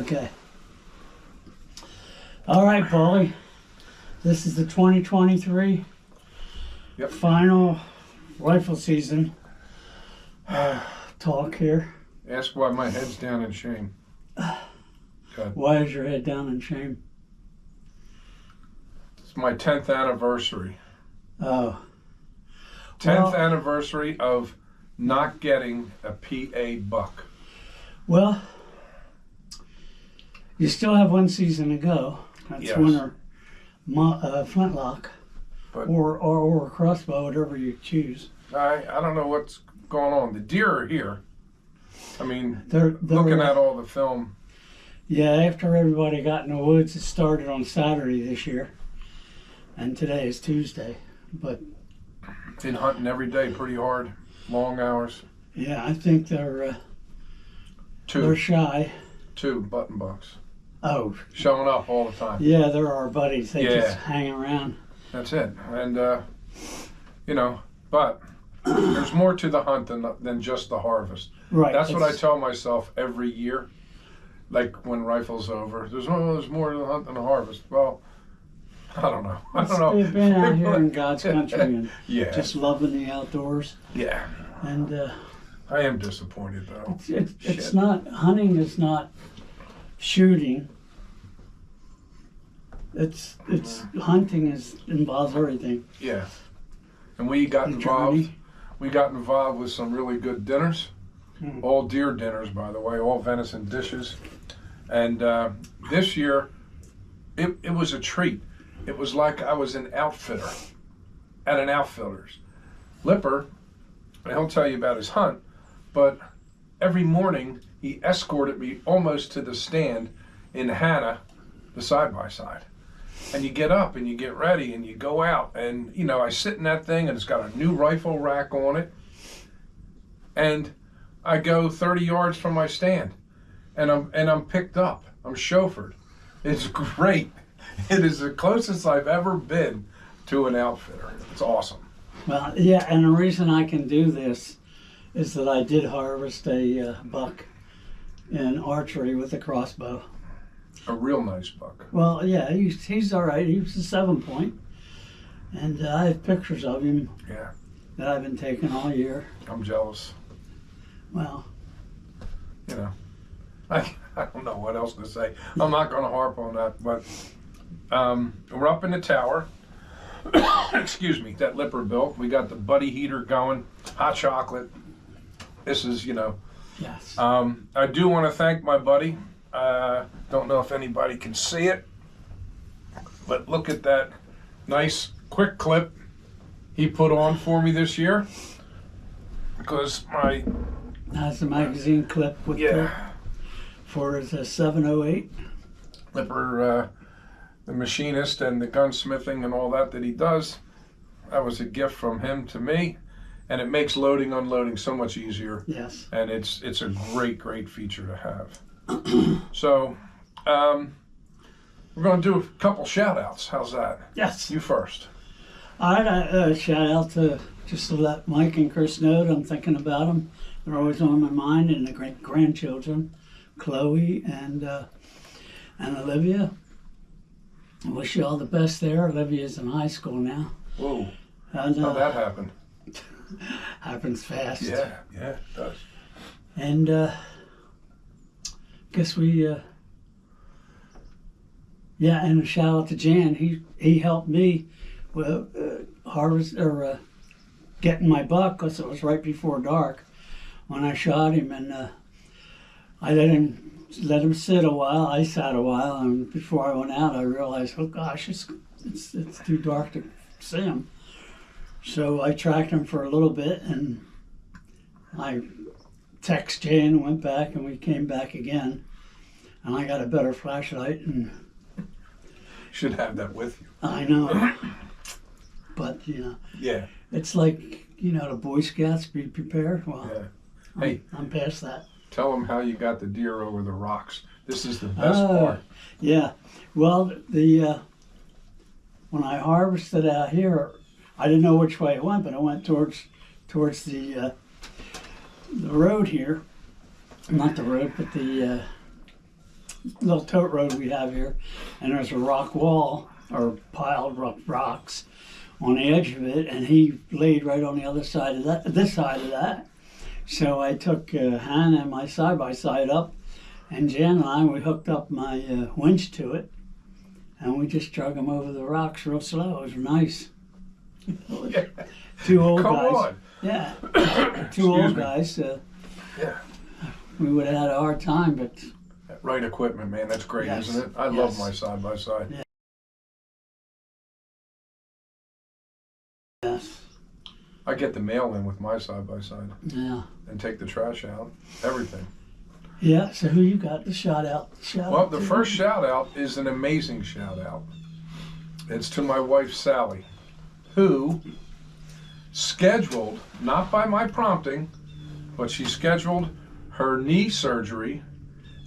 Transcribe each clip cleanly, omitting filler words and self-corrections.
Okay. All right, Paulie. This is the 2023 final rifle season talk here. Ask why my head's down in shame. Why is your head down in shame? It's my 10th anniversary. Oh. 10th anniversary of not getting a PA buck. Well, you still have one season to go. That's Yes. winter flintlock or crossbow, whatever you choose. I don't know what's going on. The deer are here. I mean, They're looking at all the film. Yeah, after everybody got in the woods, it started on Saturday this year. And today is Tuesday. But Been hunting every day pretty hard. Long hours. yeah, I think they're Two shy. button bucks. Oh, Showing up all the time. yeah, they're our buddies. They Yeah. just hang around. That's it. And, but there's more to the hunt than just the harvest. Right. That's what I tell myself every year. Like when rifle's over, there's more to the hunt than the harvest. Well, I don't know. We've been out here in God's country and Yeah. just loving the outdoors. Yeah. And I am disappointed though. it's not, hunting is not shooting. It's hunting involves everything. Yeah. And we got The involved. journey. We got involved with some really good dinners. All deer dinners, by the way, all venison dishes. And this year, it was a treat. It was like I was an outfitter at an outfitter's. Lipper, and he'll tell you about his hunt, but every morning he escorted me almost to the stand in Hannah, the side-by-side. And you get up and you get ready and you go out and, I sit in that thing and it's got a new rifle rack on it. And I go 30 yards from my stand and I'm picked up. I'm chauffeured. It's great. It is the closest I've ever been to an outfitter. It's awesome. Well, yeah, and the reason I can do this is that I did harvest a buck in archery with a crossbow. A real nice buck. Well, yeah, he's all right. He was a 7-point. And I have pictures of him Yeah. that I've been taking all year. I'm jealous. Well, I don't know what else to say. I'm not going to harp on that, but we're up in the tower. Excuse me, that Lipper built. We got the buddy heater going, hot chocolate. This is, yes. I do want to thank my buddy. Don't know if anybody can see it, but look at that nice quick clip he put on for me this year. Because That's a magazine clip with for the 708. Lipper, the machinist and the gunsmithing and all that he does, that was a gift from him to me, and it makes loading, unloading so much easier. Yes. And it's a great feature to have. So, we're going to do a couple shout outs. How's that? Yes. You first. All right, shout out just to let Mike and Chris know that I'm thinking about them. They're always on my mind, and the great grandchildren, Chloe and Olivia. I wish you all the best there. Olivia's in high school now. Whoa. And, How'd that happen? happens fast. Yeah, it does. And guess we, and a shout out to Jan. He helped me with harvest or getting my buck because it was right before dark when I shot him, and I let him sit a while. I sat a while, and before I went out, I realized, oh gosh, it's too dark to see him. So I tracked him for a little bit, and I texted Jan and went back, and we came back again, and I got a better flashlight, and Should have that with you. I know, but Yeah. it's like the Boy Scouts, be prepared. Well, Yeah. Hey, I'm past that. tell them how you got the deer over the rocks. This is the best part. Yeah, well, when I harvested out here, I didn't know which way it went, but I went towards the road here. Not the road, but the little tote road we have here, and there's a rock wall or piled rocks on the edge of it, and he laid right on the other side of that, this side of that. So I took Hannah and my side by side up, and Jan and I, we hooked up my winch to it, and we just drug him over the rocks real slow. It was nice. Two old Come guys. on. Yeah, two old guys. Yeah. We would have had a hard time, but Right equipment, man. That's great, Yes. isn't it? I love my side by side. Yeah. yes, I get the mail in with my side by side yeah, and take the trash out. Everything. yeah. So who you got? The shout out. Well, the first shout out is an amazing shout out. It's to my wife Sally, who scheduled, not by my prompting, but she scheduled her knee surgery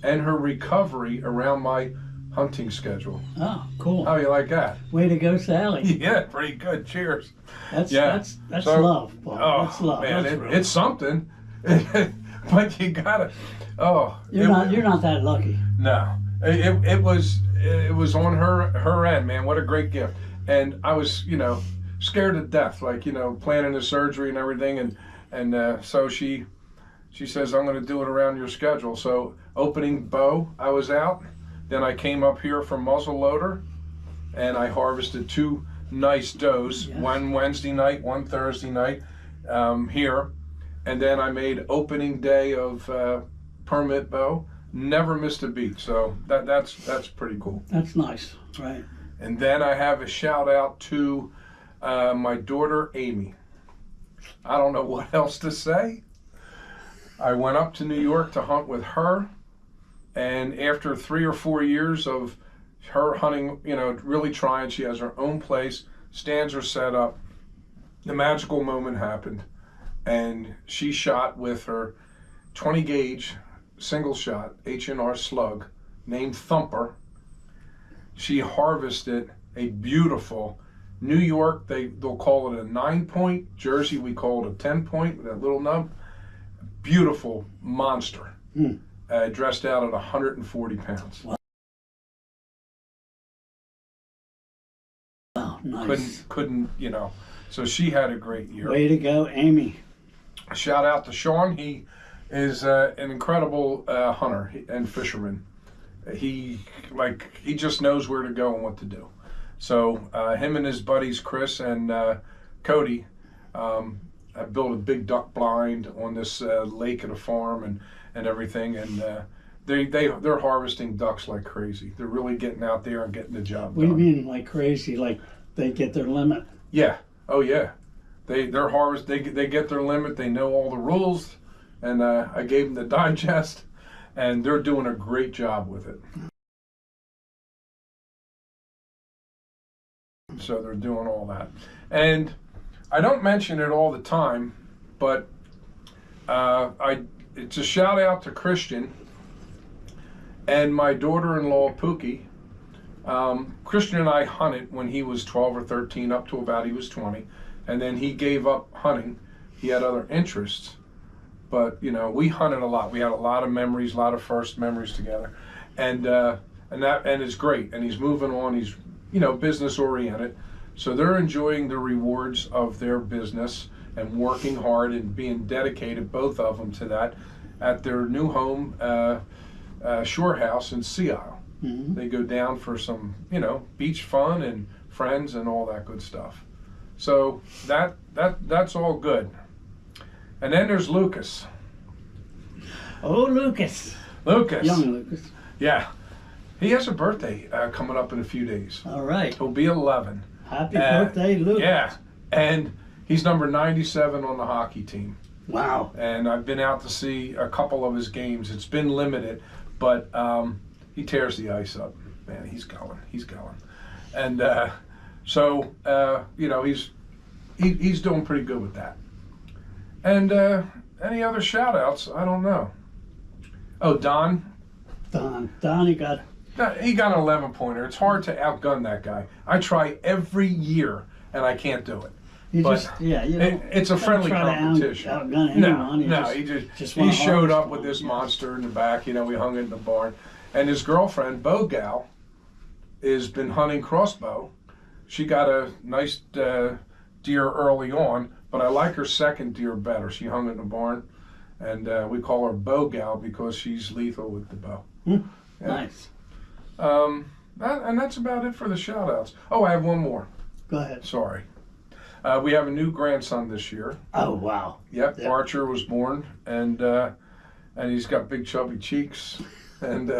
and her recovery around my hunting schedule. Oh, cool. How you like that? Way to go, Sally. Yeah, pretty good. Cheers. That's Yeah. that's So- love, Paul. Oh That's love. man, That's real. it's something. But you gotta. Oh, You're not that lucky. No, it was on her end, man. What a great gift. And I was, scared to death, like, planning the surgery and everything. And so she says, I'm going to do it around your schedule. So opening bow, I was out. Then I came up here from muzzle loader, and I harvested 2 nice does, Yes. one Wednesday night, one Thursday night here. And then I made opening day of permit bow. Never missed a beat. So that's pretty cool. That's nice, right? And then I have a shout out to my daughter Amy. I don't know what else to say. I went up to New York to hunt with her, and after 3 or 4 years of her hunting, really trying, she has her own place, stands are set up. The magical moment happened, and she shot with her 20 gauge single shot H&R slug named Thumper. She harvested a beautiful New York, they'll call it a 9-point. Jersey, we call it a 10-point with that little nub. Beautiful monster. Dressed out at 140 pounds. Wow, nice. Couldn't, so she had a great year. Way to go, Amy. Shout out to Sean. He is an incredible hunter and fisherman. He just knows where to go and what to do. So him and his buddies Chris and Cody have built a big duck blind on this lake at a farm and everything, and they're harvesting ducks like crazy. They're really getting out there and getting the job What do done. you mean, like crazy? Like they get their limit? Yeah. Oh yeah. They're harvest. They get their limit. They know all the rules, and I gave them the digest, and they're doing a great job with it. So they're doing all that, and I don't mention it all the time, but it's a shout out to Christian and my daughter-in-law Pookie. Christian and I hunted when he was 12 or 13 up to about he was 20, and then he gave up hunting. He had other interests, but we hunted a lot. We had a lot of memories, a lot of first memories together, and it's great. And he's moving on. He's business oriented, so they're enjoying the rewards of their business and working hard and being dedicated, both of them, to that at their new home shore house in Sea Isle. Mm-hmm. They go down for some beach fun and friends and all that good stuff. So that's all good. And then there's Lucas. Oh, Lucas. Young Lucas. Yeah. He has a birthday coming up in a few days. All right. He'll be 11. Happy birthday, Lucas. Yeah. And he's number 97 on the hockey team. Wow. And I've been out to see a couple of his games. It's been limited, but he tears the ice up. Man, he's going. And so he's doing pretty good with that. And any other shout outs? I don't know. Oh, Don, he got. he got an 11-pointer. It's hard to outgun that guy. I try every year, and I can't do it. It's a friendly competition. Outgun anyone. No, he just he showed up with this monster in the back. We hung it in the barn, And his girlfriend, Bo Gal, has been hunting crossbow. She got a nice deer early on, but I like her second deer better. She hung it in the barn, and we call her Bo Gal because she's lethal with the bow. Yeah. Nice. And that's about it for the shout outs. Oh, I have one more. Go ahead. Sorry. We have a new grandson this year. Oh, wow. Yep. Archer was born, and he's got big chubby cheeks, and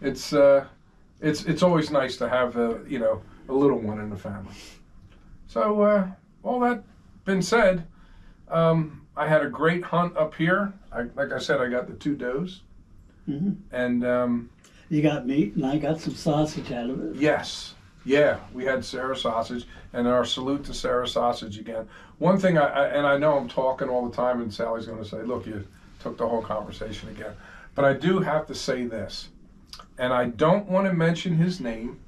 it's always nice to have a little one in the family. So all that been said, I had a great hunt up here. Like I said, I got the 2 does, and you got meat, and I got some sausage out of it. Yes. Yeah, we had Sarah Sausage, and our salute to Sarah Sausage again. One thing, I know I'm talking all the time, and Sally's going to say, look, you took the whole conversation again. But I do have to say this, and I don't want to mention his name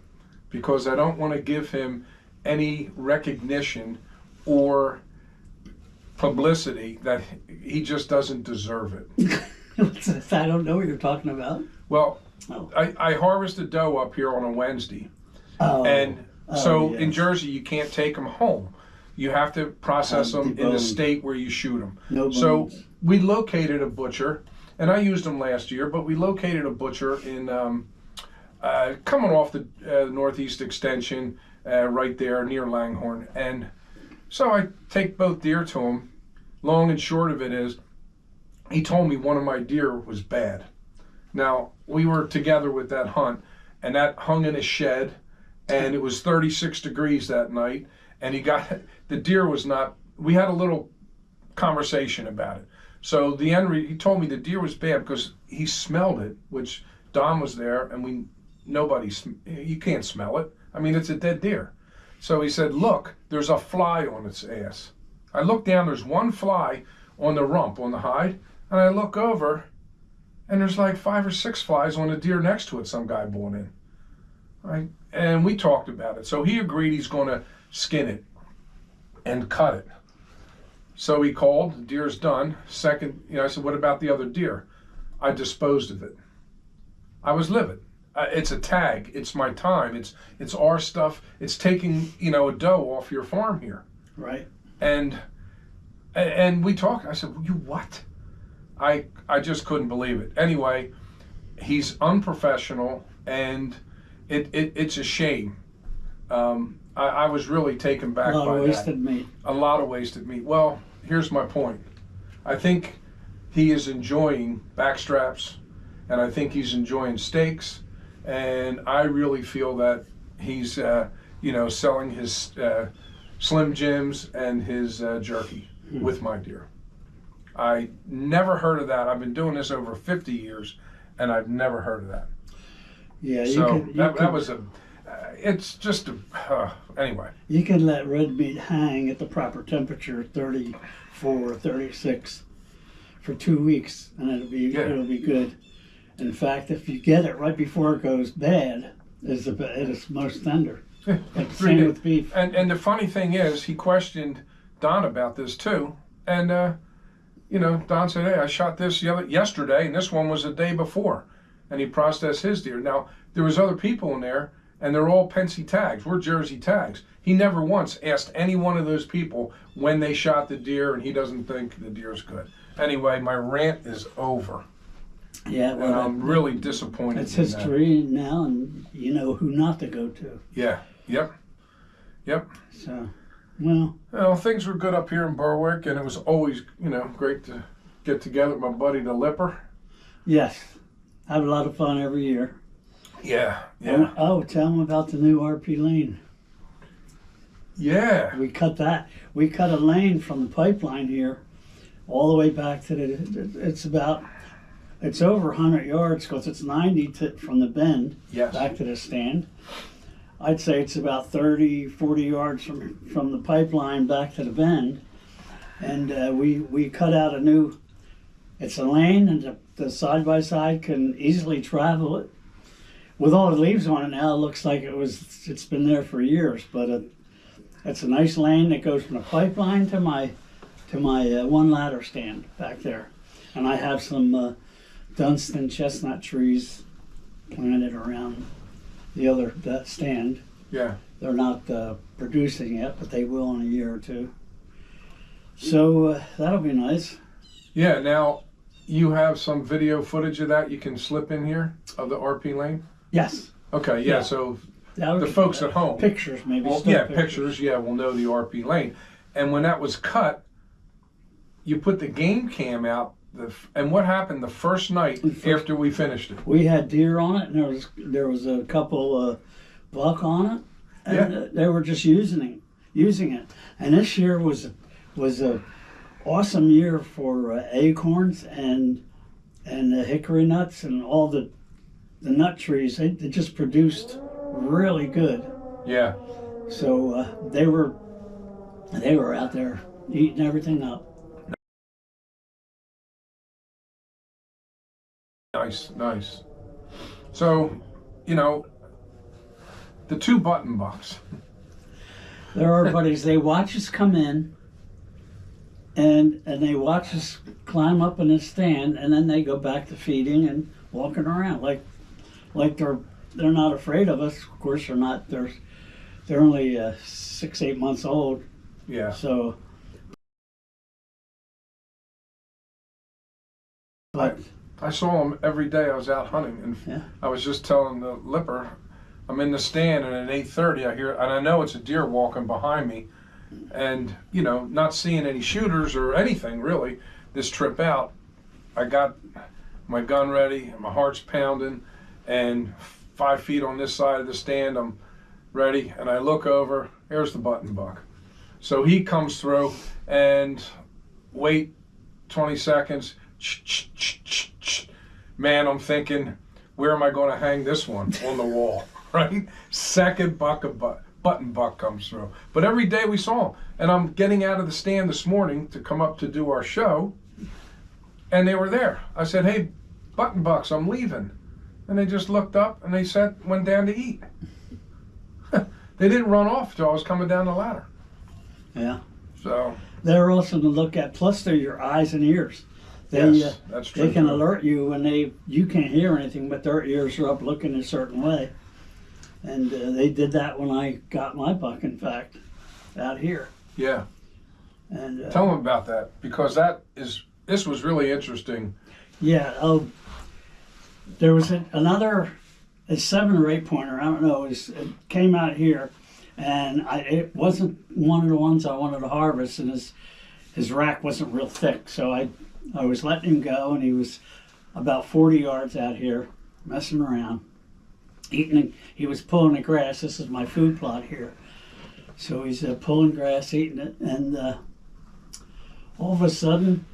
because I don't want to give him any recognition or publicity that he just doesn't deserve it. I don't know what you're talking about. Well, I harvested doe up here on a Wednesday. So in Jersey, you can't take them home. You have to process them in the state where you shoot them. No so we located a butcher, and I used them last year, but we located a butcher in coming off the Northeast Extension right there near Langhorne. And so I take both deer to him. Long and short of it is, he told me one of my deer was bad. Now, we were together with that hunt, and that hung in a shed, and it was 36 degrees that night, and the deer was not, we had a little conversation about it. So he told me the deer was bad because he smelled it, which Don was there, and you can't smell it. I mean, it's a dead deer. So he said, look, there's a fly on its ass. I look down, there's one fly on the rump, on the hide, and I look over, and there's like 5 or 6 flies on the deer next to it, some guy brought in. Right? And we talked about it. So he agreed he's going to skin it and cut it. So he called, the deer's done. Second, I said, what about the other deer? I disposed of it. I was livid. It's a tag. It's my time. It's our stuff. It's taking, a doe off your farm here. Right. And we talked. I said, you what? I just couldn't believe it. Anyway, he's unprofessional, and it's a shame. I was really taken back by that. A lot of wasted meat. A lot of wasted meat. Well, here's my point. I think he is enjoying backstraps, and I think he's enjoying steaks, and I really feel that he's, selling his Slim Jims and his jerky with my deer. I never heard of that. I've been doing this over 50 years, and I've never heard of that. Yeah, that was it's just anyway. You can let red meat hang at the proper temperature, 34, 36, for 2 weeks, and it'll be good. In fact, if you get it right before it goes bad, it is most tender. Same with beef. And the funny thing is, he questioned Don about this too, and Don said, "Hey, I shot this yesterday, and this one was the day before," and he processed his deer. Now there was other people in there, and they're all Pensy tags. We're Jersey tags. He never once asked any one of those people when they shot the deer, and he doesn't think the deer's good. Anyway, my rant is over. Yeah, well, and I'm really disappointed. It's history now, and you know who not to go to. Yeah. Yep. So, well, things were good up here in Berwick, and it was always, great to get together with my buddy the Lipper. Yes, I have a lot of fun every year. Yeah. Oh, tell them about the new RP lane. Yeah. We cut a lane from the pipeline here, all the way back to it's over 100 yards because it's 90 from the bend back to the stand. I'd say it's about 30, 40 yards from the pipeline back to the bend. And we cut out it's a lane, and the side-by-side can easily travel it. With all the leaves on it now, it looks like it's been there for years. But it's a nice lane that goes from the pipeline to my one ladder stand back there. And I have some Dunstan chestnut trees planted around that stand. Yeah. They're not producing yet, but they will in a year or two. So that'll be nice. Yeah. Now, you have some video footage of that you can slip in here of the RP lane? Yes. Okay, yeah, Yeah. so the folks at home. Pictures, maybe. Well, yeah, pictures, yeah, will know the RP lane. And when that was cut, you put the game cam out. And what happened the first night after we finished it? We had deer on it, and there was a couple buck on it, and they were just using it. And this year was a awesome year for acorns and hickory nuts and all the nut trees. They just produced really good. Yeah. So they were out there eating everything up. Nice, nice. So, the two button bucks. There are buddies. They watch us come in, and they watch us climb up in the stand, and then they go back to feeding and walking around like they're not afraid of us. Of course, they're not. They're only 6-8 months old. Yeah. So, but I saw them every day. I was out hunting, and yeah. I was just telling the lipper, I'm in the stand, and at 8:30 I hear, and I know it's a deer walking behind me, and not seeing any shooters or anything really. This trip out, I got my gun ready, and my heart's pounding, and 5 feet on this side of the stand, I'm ready, and I look over. Here's the button buck. So he comes through, and wait 20 seconds. Man, I'm thinking, where am I going to hang this one on the wall, right? Second button buck comes through. But every day we saw him. And I'm getting out of the stand this morning to come up to do our show, and they were there. I said, hey, button bucks, I'm leaving. And they just looked up, and they went down to eat. They didn't run off till I was coming down the ladder. Yeah. So they're awesome to look at. Plus, they're your eyes and ears. Yes, that's true. They can alert you when you can't hear anything, but their ears are up looking a certain way. And they did that when I got my buck, in fact, out here. Yeah. And tell them about that, because this was really interesting. Yeah. There was another 7 or 8 pointer. I don't know. It came out here, and it wasn't one of the ones I wanted to harvest, and his rack wasn't real thick, so I was letting him go, and he was about 40 yards out here messing around, eating. He was pulling the grass. This is my food plot here. So he's pulling grass, eating it, and all of a sudden,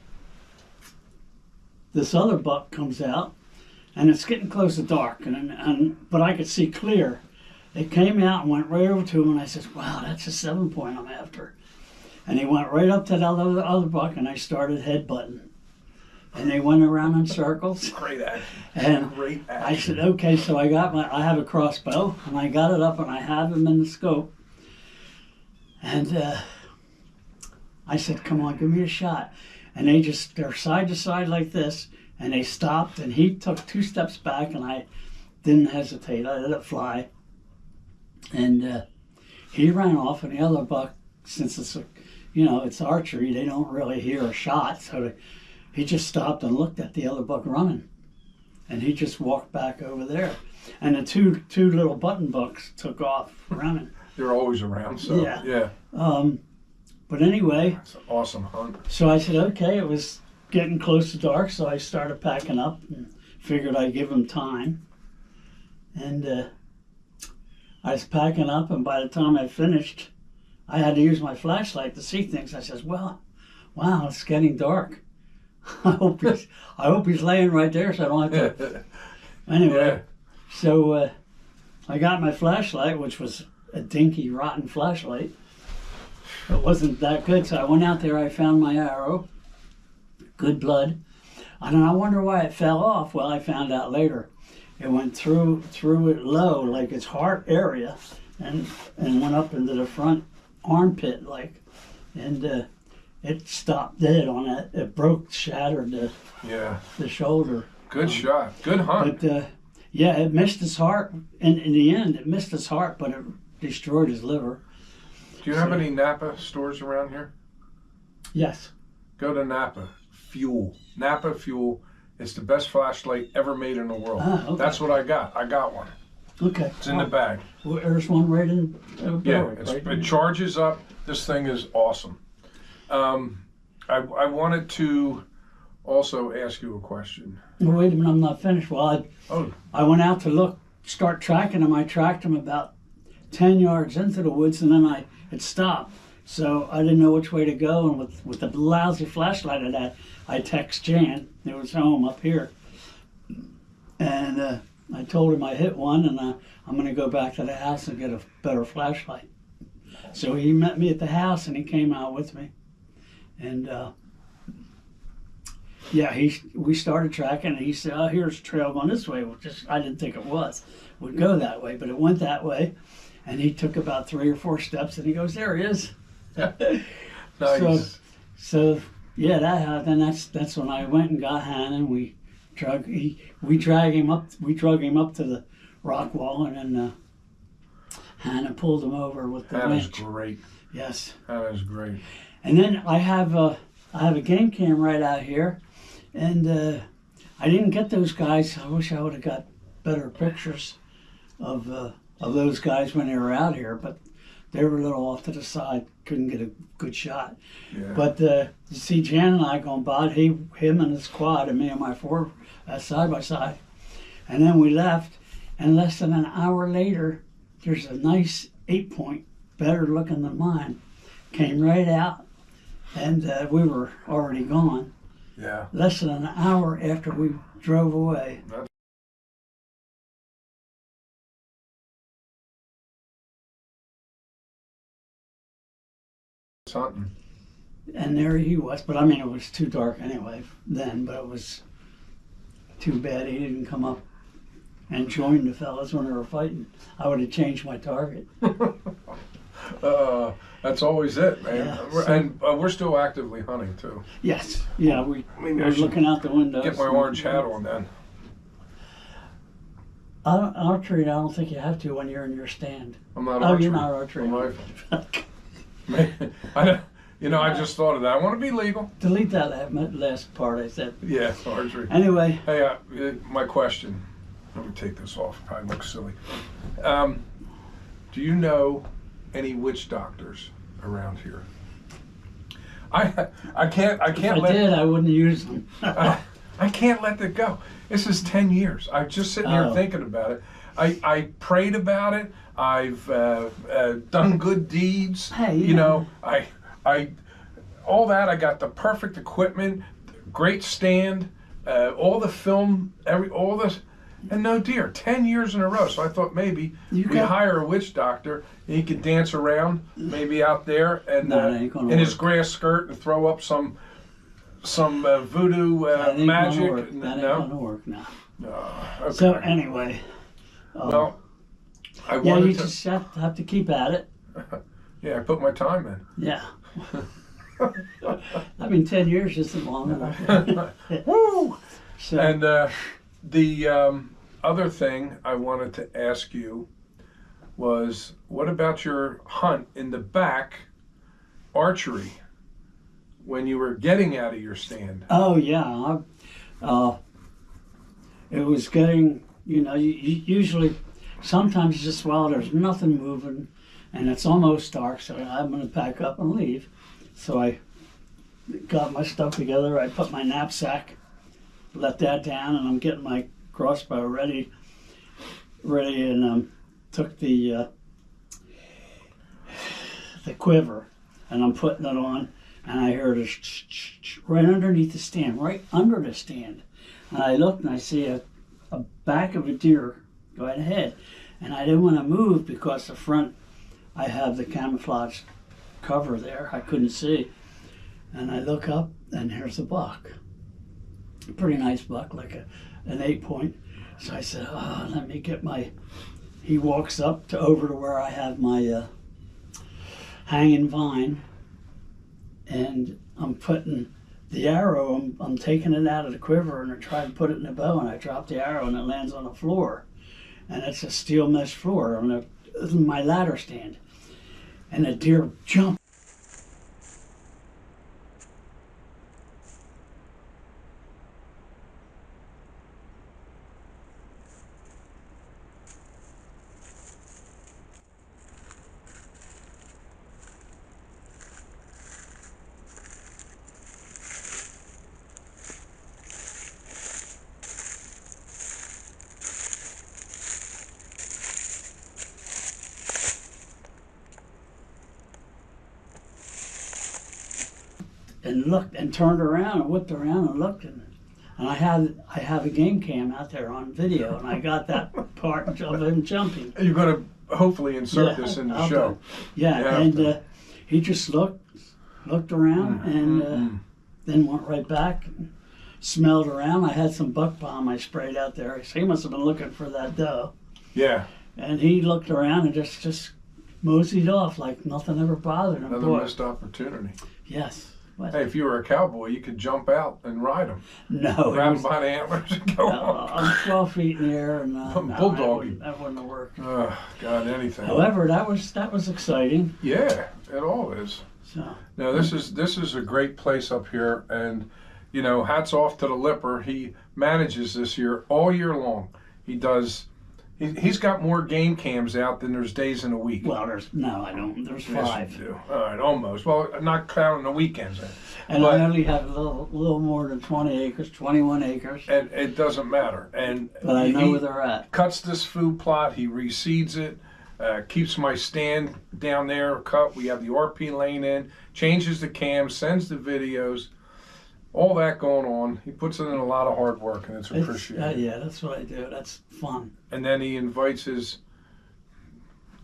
this other buck comes out, and it's getting close to dark, but I could see clear. It came out and went right over to him, and I said, wow, that's a 7 point I'm after. And he went right up to that other buck, and I started headbutting. And they went around in circles. Great action. And great action. I said, okay, so I have a crossbow, and I got it up, and I have him in the scope. And I said, come on, give me a shot. And they're side to side like this, and they stopped, and he took 2 steps back, and I didn't hesitate. I let it fly. And he ran off, and the other buck, since it's archery, they don't really hear a shot, so he just stopped and looked at the other buck running, and he just walked back over there. And the two little button bucks took off running. They're always around, so yeah. But anyway, it's an awesome hunt. So I said, okay, it was getting close to dark, so I started packing up and figured I'd give him time. And I was packing up, and by the time I finished, I had to use my flashlight to see things. I says, well, wow, it's getting dark. I hope he's laying right there, so I don't have to. Anyway, yeah. So I got my flashlight, which was a dinky, rotten flashlight. It wasn't that good, so I went out there. I found my arrow, good blood, and I wonder why it fell off. Well, I found out later. It went through it low, like its heart area, and went up into the front armpit, and it stopped dead on it. It shattered the shoulder. Good shot. Good hunt. But yeah, it missed his heart. In the end, it missed his heart, but it destroyed his liver. Do you have any Napa stores around here? Yes. Go to Napa. Fuel. Napa Fuel. It's the best flashlight ever made in the world. Okay. That's what I got. I got one. Okay. It's in the bag. Well, there's one right in. Yeah, it charges up. This thing is awesome. I wanted to also ask you a question. Well, wait a minute, I'm not finished. Well, I went out to start tracking him. I tracked him about 10 yards into the woods, and then it stopped. So I didn't know which way to go, and with the lousy flashlight I had, I text Jan, who was home up here, and I told him I hit one, and I'm going to go back to the house and get a better flashlight. So he met me at the house, and he came out with me, and yeah, we started tracking, and he said, "Oh, here's a trail going this way." I didn't think it would go that way, but it went that way, and he took about 3 or 4 steps, and he goes, "There he is." Nice. So yeah, then that's when I went and got Hannah, and we drug him up to the rock wall, and then Hannah pulled him over with the Hannah's winch. great. Yes. Hannah's great. And then I have a game cam right out here, and I didn't get those guys. I wish I would have got better pictures of those guys when they were out here, but they were a little off to the side. Couldn't get a good shot. Yeah. But you see Jan and I going by, him and his quad, and me and my four side by side. And then we left, and less than an hour later, there's a nice 8-point, better looking than mine, came right out, and we were already gone. Yeah. Less than an hour after we drove away. Hunting. And there he was, but I mean, it was too dark anyway then, but it was too bad he didn't come up and join the fellas when they were fighting. I would have changed my target. That's always it, man. Yeah, And we're still actively hunting too. Yes, yeah, we Maybe were looking out the windows. Get my orange hat on then. Archery, I don't think you have to when you're in your stand. I'm not Oh, archery. you're not archery. I'm rifle. I just thought of that. I want to be legal. Delete that last part I said. Yeah, archery. Anyway. Hey, my question. Let me take this off. Probably looks silly. Do you know any witch doctors around here? I can't. If I did, I wouldn't use them. I can't let that go. This is 10 years. I'm just sitting here thinking about it. I prayed about it. I've done good deeds. Hey, you know, I all that. I got the perfect equipment, great stand, all the film, all this, and no deer. 10 years in a row. So I thought maybe we hire a witch doctor and he could dance around, maybe out there, and in his grass skirt and throw up some voodoo magic. That ain't gonna work now. Okay. So anyway. Well, you just have to keep at it. Yeah, I put my time in. Yeah. I mean, 10 years isn't long enough. Woo! So, And the other thing I wanted to ask you was, what about your hunt in the back, archery, when you were getting out of your stand? Oh, yeah. It was getting, you usually, sometimes just while there's nothing moving and it's almost dark, so I'm going to pack up and leave. So I got my stuff together. I put my knapsack, let that down, and I'm getting my crossbow ready, and took the quiver, and I'm putting it on, and I heard a right underneath the stand, right under the stand. And I looked and I see a back of a deer going ahead. And I didn't want to move because the front, I have the camouflage cover there. I couldn't see. And I look up and here's a buck. A pretty nice buck, like an 8-point. So I said, let me get he walks up over to where I have my hanging vine. And I'm putting the arrow, I'm taking it out of the quiver and I try to put it in the bow, and I drop the arrow and it lands on the floor. And it's a steel mesh floor on my ladder stand. And the deer jumped. And looked and turned around and whipped around and looked, and I have a game cam out there on video, and I got that part of him jumping. You're going to hopefully insert this in the show. And he just looked around and then went right back and smelled around. I had some buck bomb I sprayed out there. So he must have been looking for that doe. Yeah. And he looked around and just moseyed off like nothing ever bothered him. Another missed opportunity. Yes. What? Hey, if you were a cowboy, you could jump out and ride him. No. Grab him by the antlers and go on. I'm 12 feet in the air, and bulldog. That wouldn't have worked. Oh, God, anything. However, that was exciting. Yeah, it all is. So. Now, this is a great place up here, and you know, hats off to the Lipper. He manages this here all year long. He does. He's got more game cams out than there's days in a week. Well, I don't. There's 5. Yes, you do. All right, almost. Well, not counting the weekends. And I only have a little more than 20 acres, 21 acres. And it doesn't matter. But I know where they're at. Cuts this food plot. He reseeds it. Keeps my stand down there cut. We have the RP lane in. Changes the cams. Sends the videos. All that going on. He puts in a lot of hard work, and it's appreciated. Yeah, that's what I do. That's fun. And then he invites his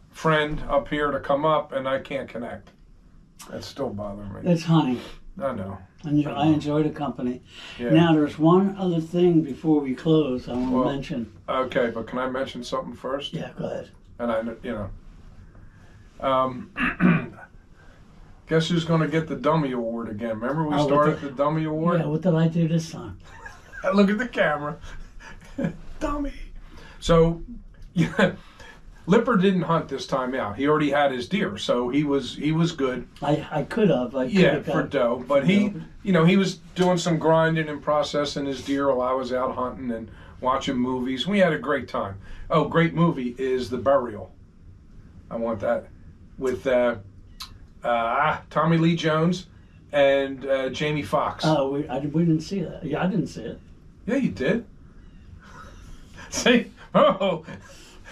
friend up here to come up, and I can't connect. That's still bothering me. It's hunting. I know. I enjoy the company. Yeah. Now, there's one other thing before we close I want to mention. Okay, but can I mention something first? Yeah, go ahead. And guess who's going to get the Dummy Award again? Remember we started the Dummy Award? Yeah, what did I do this time? Look at the camera. Dummy. So, yeah, Lipper didn't hunt this time out. He already had his deer, so he was good. I could have. For doe, but he was doing some grinding and processing his deer while I was out hunting and watching movies. We had a great time. Oh, great movie is The Burial. I want that with Tommy Lee Jones and Jamie Foxx. Oh, we didn't see that. Yeah, I didn't see it. Yeah, you did. See?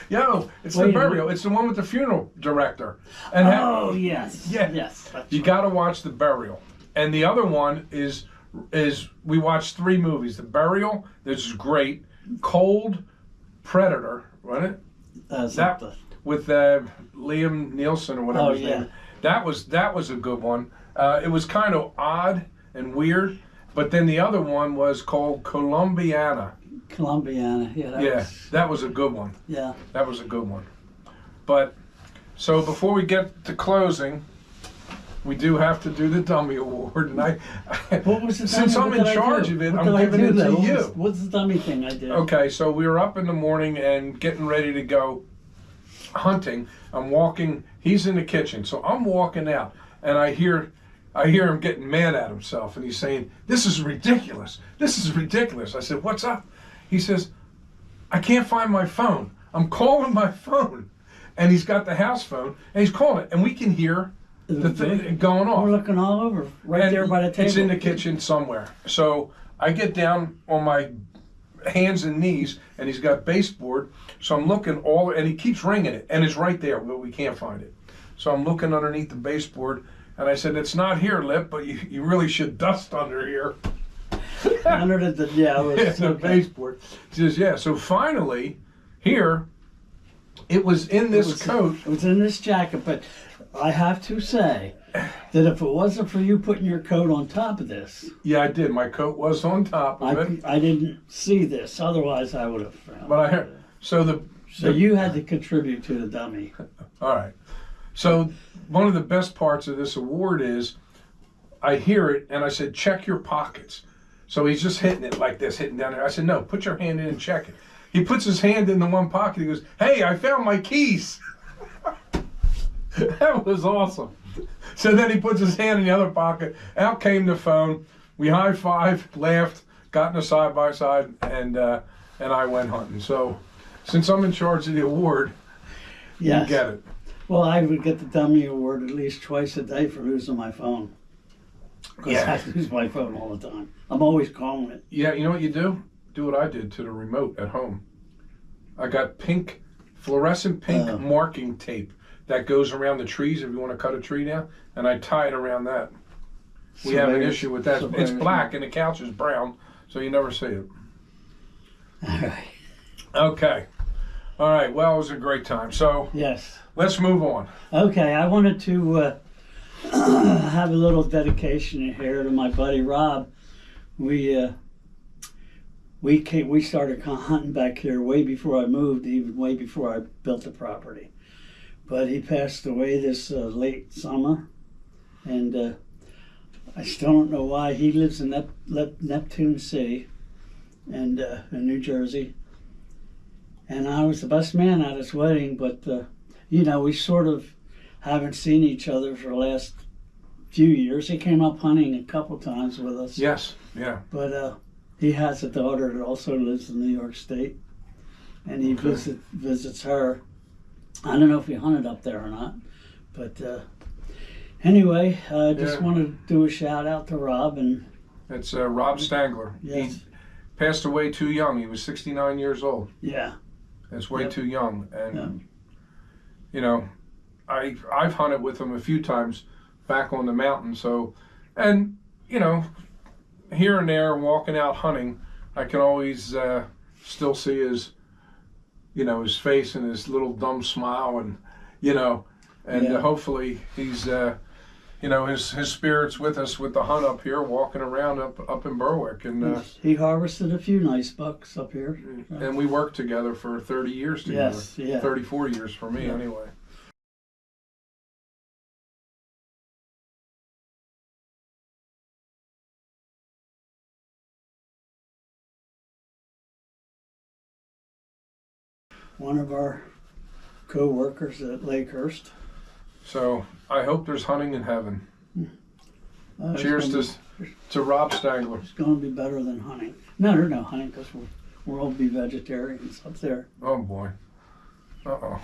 Yo, it's The Burial. It's the one with the funeral director. And yes. Yeah. Yes. You got to watch The Burial. And the other one is we watched 3 movies. The Burial, this is great. Cold Predator, wasn't it? That with Liam Nielsen or whatever his name is. That was a good one. It was kind of odd and weird, but then the other one was called Colombiana. That was a good one. Yeah. That was a good one. But, so before we get to closing, we do have to do the Dummy Award. And what was the since I'm in charge of it, I'm giving it to you. What's the dummy thing I did? Okay, so we were up in the morning and getting ready to go hunting. I'm walking, he's in the kitchen, so I'm walking out, and I hear him getting mad at himself, and he's saying, "This is ridiculous. This is ridiculous." I said, "What's up?" He says, "I can't find my phone. I'm calling my phone." And he's got the house phone, and he's calling it, and we can hear the thing going off. We're looking all over, there by the table. It's in the kitchen somewhere. So I get down on my hands and knees, and he's got baseboard, so I'm looking and he keeps ringing it, and it's right there, but we can't find it. So I'm looking underneath the baseboard, and I said, "It's not here, Lip, but you really should dust under here." Under the baseboard. He says, "Yeah." So finally, here, it was in this coat. It was in this jacket, but I have to say that if it wasn't for you putting your coat on top of this. Yeah, I did. My coat was on top of it. I didn't see this. Otherwise, I would have found But I heard. So you had to contribute to the dummy. All right. So one of the best parts of this award is I hear it, and I said, check your pockets. So he's just hitting it like this, hitting down there. I said, no, put your hand in and check it. He puts his hand in the one pocket. He goes, hey, I found my keys. That was awesome. So then he puts his hand in the other pocket. Out came the phone. We high-fived, laughed, got in a side-by-side, and I went hunting. So since I'm in charge of the award, Yes. you get it. Well, I would get the dummy award at least twice a day for losing my phone. Because Yeah. I lose my phone all the time. I'm always calling it. Yeah, you know what you do? Do what I did to the remote at home. I got fluorescent pink marking tape that goes around the trees if you want to cut a tree down, and I tie it around that. We have an issue with that. It's black and the couch is brown, so you never see it. All right. Okay. All right, well, it was a great time. So Yes. let's move on. Okay, I wanted to have a little dedication here to my buddy Rob. We started hunting back here way before I moved, even way before I built the property. But he passed away this late summer, and I still don't know why. He lives in Neptune City, and in New Jersey. And I was the best man at his wedding, but we sort of haven't seen each other for the last few years. He came up hunting a couple times with us. Yes, yeah. But he has a daughter that also lives in New York State, and he visits her. I don't know if he hunted up there or not, but anyway, I just wanted to do a shout out to Rob. And it's Rob Stangler. Yes. He passed away too young. He was 69 years old. Yeah. That's way too young. And, Yeah. I've hunted with him a few times back on the mountain. So, and, here and there, walking out hunting, I can always still see his face and his little dumb smile, and hopefully he's, his spirit's with us with the hunt up here, walking around up in Berwick, and he harvested a few nice bucks up here. and we worked together for 30 years together. Yes, yeah. 34 years for me, anyway. One of our co-workers at Lakehurst. So I hope there's hunting in heaven. It's Cheers gonna to Rob Stangler. It's going to be better than hunting. No, there's no hunting because we'll all be vegetarians up there. Oh boy. Uh-oh.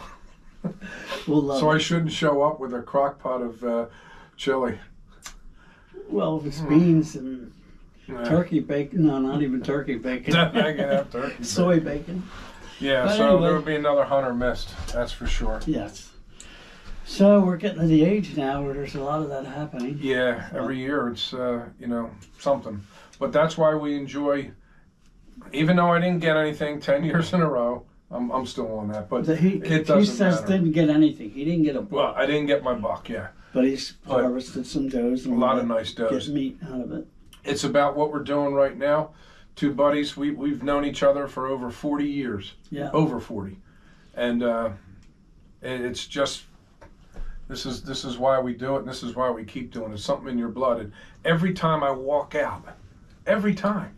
We'll love So it. I shouldn't show up with a crock pot of chili. Well, if it's beans and turkey bacon, no, not even turkey bacon. I can have turkey. Soy bacon. Yeah, But so anyway. there will be another hunter missed, that's for sure. Yes. So we're getting to the age now where there's a lot of that happening. Yeah, every year it's, something. But that's why we enjoy, even though I didn't get anything 10 years in a row, I'm still on that. But He it doesn't says matter. didn't get anything. He didn't get a buck. Well, I didn't get my buck, yeah. But he's harvested some does. A And lot of nice does. Get meat out of it. It's about what we're doing right now. Two buddies, we've known each other for over 40 years. Yeah. Over 40. And it's just, this is why we do it, and this is why we keep doing it. It's something in your blood. And every time I walk out, every time,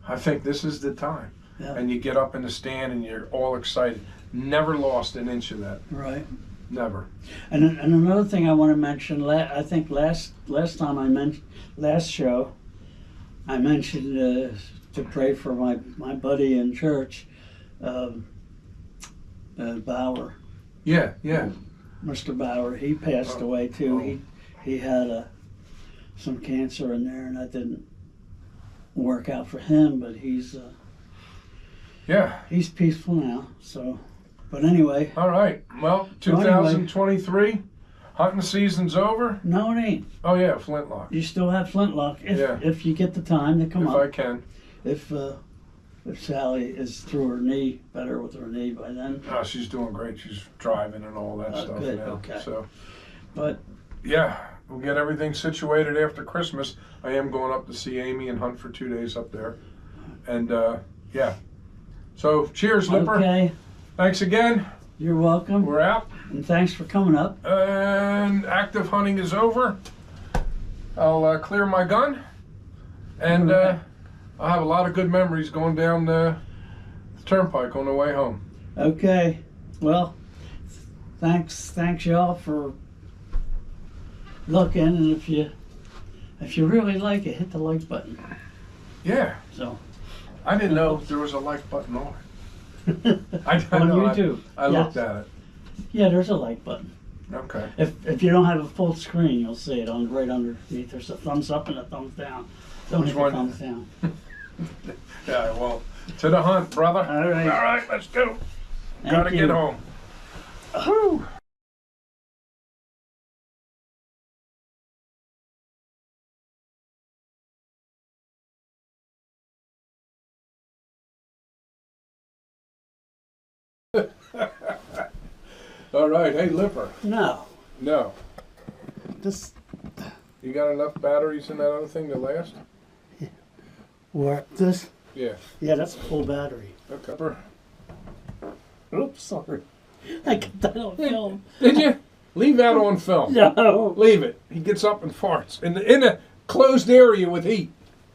I think this is the time. Yeah. And you get up in the stand and you're all excited. Never lost an inch of that. Right. Never. And another thing I want to mention, I think last time I mentioned, last show, I mentioned to pray for my buddy in church, Bauer. Yeah. Mr. Bauer, he passed away too. Oh. He had some cancer in there, and that didn't work out for him. But he's peaceful now. So, but anyway. All right. Well, 2023, hunting season's over. No, it ain't. Oh yeah, Flintlock. You still have Flintlock if you get the time to come If up. I can. If Sally is through her knee, better with her knee by then. Oh, she's doing great. She's driving and all that stuff good, now. okay. So, But yeah, we'll get everything situated after Christmas. I am going up to see Amy and hunt for 2 days up there. And, yeah. So, cheers, Lipper. okay, Thanks again. you're welcome. We're out. And thanks for coming up. And active hunting is over. I'll clear my gun, and I'll have a lot of good memories going down the turnpike on the way home. Okay. Well, thanks y'all for looking, and if you really like it, hit the like button. Yeah. So. I didn't know there was a like button on it. I On know. YouTube. I looked at it. Yeah, there's a like button. Okay. If you don't have a full screen, you'll see it on right underneath. There's a thumbs up and a thumbs down. Don't hit the thumbs down. Yeah, well, to the hunt, brother. All right. All right, let's go. Thank Gotta you. get home. Whew. All right, hey, Lipper. No. No. This. You got enough batteries in that other thing to last? What? This? Yeah. Yeah, that's a full battery. Okay. Oops, sorry. I got that on film. Did you? Leave that on film. No. Leave it. He gets up and farts in the closed area with heat.